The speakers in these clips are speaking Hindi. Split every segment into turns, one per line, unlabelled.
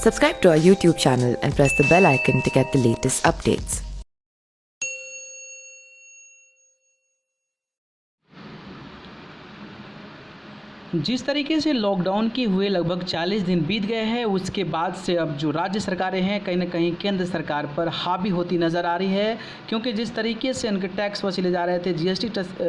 Subscribe to our YouTube channel and press the bell icon to get the latest updates.
जिस तरीके से लॉकडाउन के हुए लगभग 40 दिन बीत गए हैं, उसके बाद से अब जो राज्य सरकारें हैं कहीं ना कहीं केंद्र सरकार पर हावी होती नज़र आ रही है, क्योंकि जिस तरीके से उनके टैक्स वसूले जा रहे थे, जीएसटी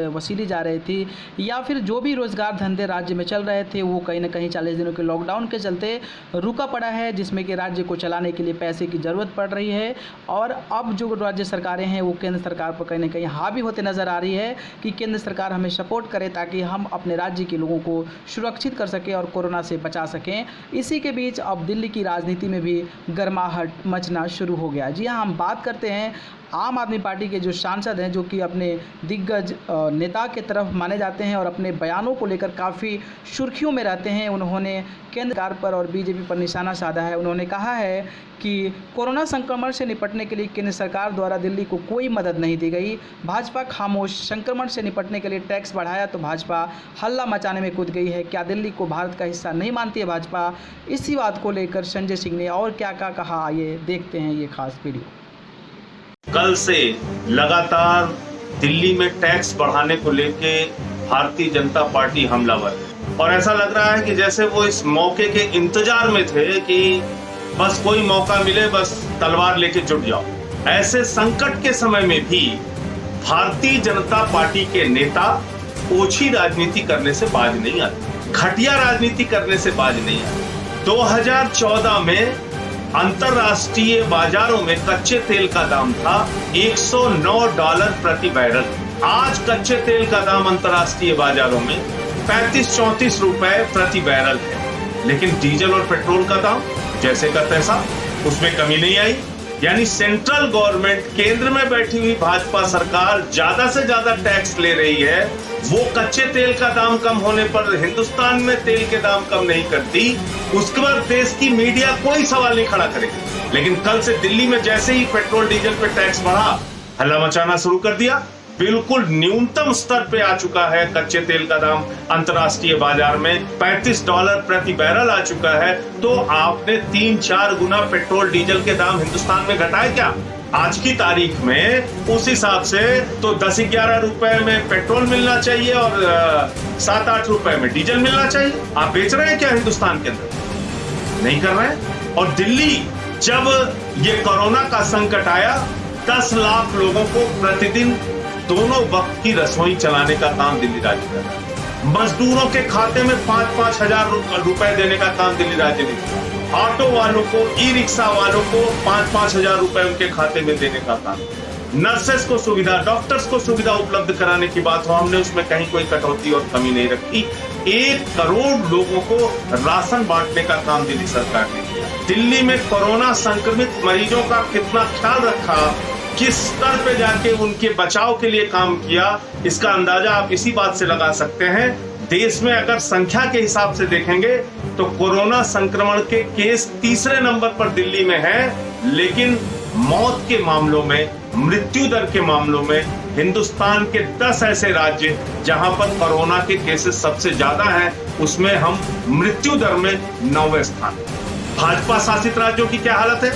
वसूली जा रही थी, या फिर जो भी रोज़गार धंधे राज्य में चल रहे थे वो कहीं ना कहीं 40 दिनों के लॉकडाउन के चलते रुका पड़ा है, जिसमें कि राज्य को चलाने के लिए पैसे की ज़रूरत पड़ रही है। और अब जो राज्य सरकारें हैं वो केंद्र सरकार पर कहीं ना कहीं हावी होते नज़र आ रही है कि केंद्र सरकार हमें सपोर्ट करे ताकि हम अपने राज्य के लोगों को सुरक्षित कर सकें और कोरोना से बचा सकें। इसी के बीच अब दिल्ली की राजनीति में भी गर्माहट मचना शुरू हो गया। जी हाँ, हम बात करते हैं आम आदमी पार्टी के जो सांसद हैं, जो कि अपने दिग्गज नेता के तरफ माने जाते हैं और अपने बयानों को लेकर काफ़ी सुर्खियों में रहते हैं। उन्होंने केंद्र सरकार पर और बीजेपी पर निशाना साधा है। उन्होंने कहा है कि कोरोना संक्रमण से निपटने के लिए केंद्र सरकार द्वारा दिल्ली को कोई मदद नहीं दी गई। भाजपा खामोश, संक्रमण से निपटने के लिए टैक्स बढ़ाया तो भाजपा हल्ला मचाने में कूद गई है। क्या दिल्ली को भारत का हिस्सा नहीं मानती है भाजपा? इसी बात को लेकर संजय सिंह ने और क्या क्या कहा, आइए देखते हैं ये खास वीडियो।
कल से लगातार दिल्ली में टैक्स बढ़ाने को लेके भारतीय जनता पार्टी हमलावर है और ऐसा लग रहा है कि जैसे वो इस मौके के इंतजार में थे कि बस कोई मौका मिले, बस तलवार लेके जुट जाओ। ऐसे संकट के समय में भी भारतीय जनता पार्टी के नेता ओछी राजनीति करने से बाज नहीं आते, घटिया राजनीति करने से बाज नहीं आते। 2014 में अंतरराष्ट्रीय बाजारों में कच्चे तेल का दाम था $109 प्रति बैरल। आज कच्चे तेल का दाम अंतरराष्ट्रीय बाजारों में 35-34 रुपए प्रति बैरल है, लेकिन डीजल और पेट्रोल का दाम जैसे का तैसा, उसमें कमी नहीं आई। यानी सेंट्रल गवर्नमेंट, केंद्र में बैठी हुई भाजपा सरकार ज्यादा से ज्यादा टैक्स ले रही है। वो कच्चे तेल का दाम कम होने पर हिंदुस्तान में तेल के दाम कम नहीं करती, उसके बाद देश की मीडिया कोई सवाल नहीं खड़ा करेगी। लेकिन कल से दिल्ली में जैसे ही पेट्रोल डीजल पे टैक्स बढ़ा, हल्ला मचाना शुरू कर दिया। बिल्कुल न्यूनतम स्तर पे आ चुका है कच्चे तेल का दाम अंतरराष्ट्रीय बाजार में, $35 प्रति बैरल आ चुका है। तो आपने 3-4 गुना पेट्रोल डीजल के दाम हिंदुस्तान में घटाए क्या? आज की तारीख में उस हिसाब से तो 10-11 रुपए में पेट्रोल मिलना चाहिए और 7-8 रुपए में डीजल मिलना चाहिए। आप बेच रहे हैं क्या हिंदुस्तान के अंदर? नहीं कर रहे हैं। और दिल्ली, जब ये कोरोना का संकट आया, 10 लाख लोगों को प्रतिदिन दोनों वक्त की रसोई चलाने का काम दिल्ली राज्य कर रहा है। मजदूरों के खाते में 5-5 हजार रुपए देने का काम दिल्ली राज्य ने किया। ऑटो वालों को, ई रिक्शा वालों को 5-5 हजार रुपए उनके खाते में देने का काम। नर्सेस को सुविधा, डॉक्टर्स को सुविधा उपलब्ध कराने की बात हो, हमने उसमें कहीं कोई कटौती और कमी नहीं रखी। 1 करोड़ लोगों को राशन बांटने का काम दिल्ली सरकार ने किया। दिल्ली में कोरोना संक्रमित मरीजों का कितना ख्याल रखा, किस स्तर पे जाके उनके बचाव के लिए काम किया, इसका अंदाजा आप इसी बात से लगा सकते हैं। देश में अगर संख्या के हिसाब से देखेंगे तो कोरोना संक्रमण के केस तीसरे नंबर पर दिल्ली में है, लेकिन मौत के मामलों में, मृत्यु दर के मामलों में हिंदुस्तान के 10 ऐसे राज्य जहां पर कोरोना के केसेस सबसे ज्यादा हैं, उसमें हम मृत्यु दर में 9वें स्थान। भाजपा शासित राज्यों की क्या हालत है?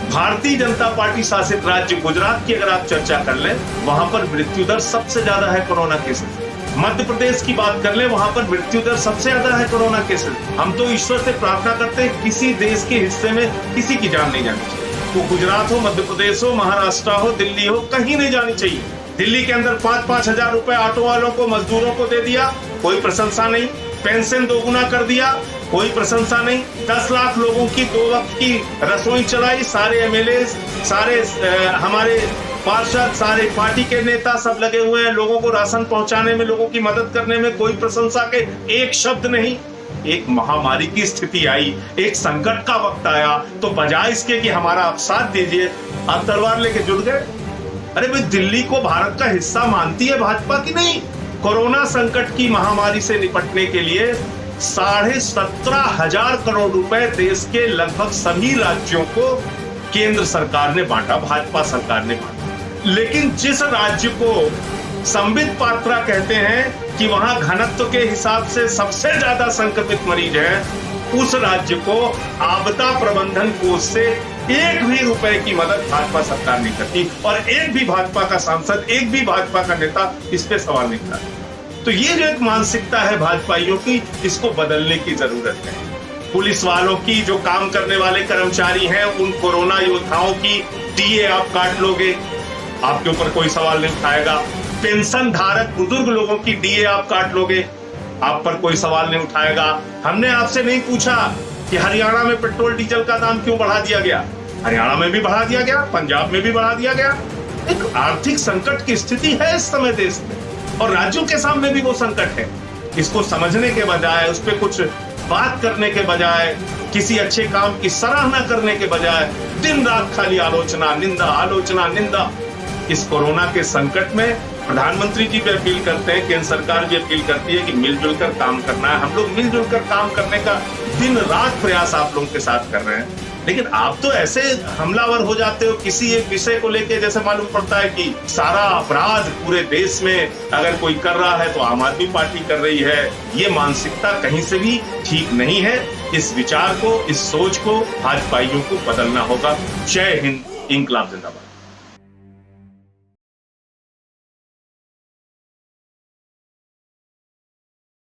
भारतीय जनता पार्टी शासित राज्य गुजरात की अगर आप चर्चा कर लें, वहां पर मृत्यु दर सबसे ज्यादा है कोरोना केसेस। मध्य प्रदेश की बात कर लें, वहां पर मृत्यु दर सबसे ज्यादा है कोरोना केसेस। हम तो ईश्वर से प्रार्थना करते हैं किसी देश के हिस्से में किसी की जान नहीं जानी चाहिए। वो गुजरात हो, मध्य प्रदेश हो, महाराष्ट्र हो, दिल्ली हो, कहीं नहीं जानी चाहिए। दिल्ली के अंदर 5-5 हजार रुपए ऑटो वालों को, मजदूरों को दे दिया, कोई प्रशंसा नहीं। पेंशन 2 गुना कर दिया, कोई प्रशंसा नहीं। 10 लाख लोगों की 2 वक्त की रसोई चलाई, सारे एमएलए, सारे हमारे पार्षद, सारे पार्टी के नेता सब लगे हुए हैं लोगों को राशन पहुंचाने में, लोगों की मदद करने में। कोई प्रशंसा के एक शब्द नहीं। एक महामारी की स्थिति आई, एक संकट का वक्त आया, तो बजाय इसके कि हमारा आप साथ दीजिए, आप तलवार लेके जुट गए। अरे भाई, दिल्ली को भारत का हिस्सा मानती है भाजपा की नहीं? कोरोना संकट की महामारी से निपटने के लिए 17,500 करोड़ रुपए देश के लगभग सभी राज्यों को केंद्र सरकार ने बांटा, भाजपा सरकार ने बांटा। लेकिन जिस राज्य को संबित पात्रा कहते हैं कि वहां घनत्व के हिसाब से सबसे ज्यादा संक्रमित मरीज है, उस राज्य को आपदा प्रबंधन कोष से एक भी रुपए की मदद भाजपा सरकार नहीं करती और एक भी भाजपा का सांसद, एक भी भाजपा का नेता इस पे सवाल नहीं उठाता। तो ये जो एक मानसिकता है भाजपाइयों की, इसको बदलने की जरूरत है। पुलिस वालों की, जो काम करने वाले कर्मचारी हैं, उन कोरोना योद्धाओं की डीए आप काट लोगे, आपके ऊपर कोई सवाल नहीं उठाएगा। पेंशन धारक बुजुर्ग लोगों की डीए आप काट लोगे, आप पर कोई सवाल नहीं उठाएगा। हमने आपसे नहीं पूछा कि हरियाणा में पेट्रोल डीजल का दाम क्यों बढ़ा दिया गया। हरियाणा में भी बढ़ा दिया गया, पंजाब में भी बढ़ा दिया गया। एक आर्थिक संकट की स्थिति है इस समय देश में और राज्यों के सामने भी वो संकट है। इसको समझने के बजाय, उस पर कुछ बात करने के बजाय, किसी अच्छे काम की सराहना करने के बजाय दिन रात खाली आलोचना, निंदा, आलोचना, निंदा। इस कोरोना के संकट में प्रधानमंत्री जी भी अपील करते हैं, केंद्र सरकार भी अपील करती है कि मिलजुल कर काम करना है। हम लोग मिलजुल कर काम करने का दिन रात प्रयास आप लोगों के साथ कर रहे हैं, लेकिन आप तो ऐसे हमलावर हो जाते हो किसी एक विषय को लेके, जैसे मालूम पड़ता है कि सारा अपराध पूरे देश में अगर कोई कर रहा है तो आम आदमी पार्टी कर रही है। ये मानसिकता कहीं से भी ठीक नहीं है। इस विचार को, इस सोच को भाजपाइयों को बदलना होगा। जय हिंद, इंकलाब जिंदाबाद।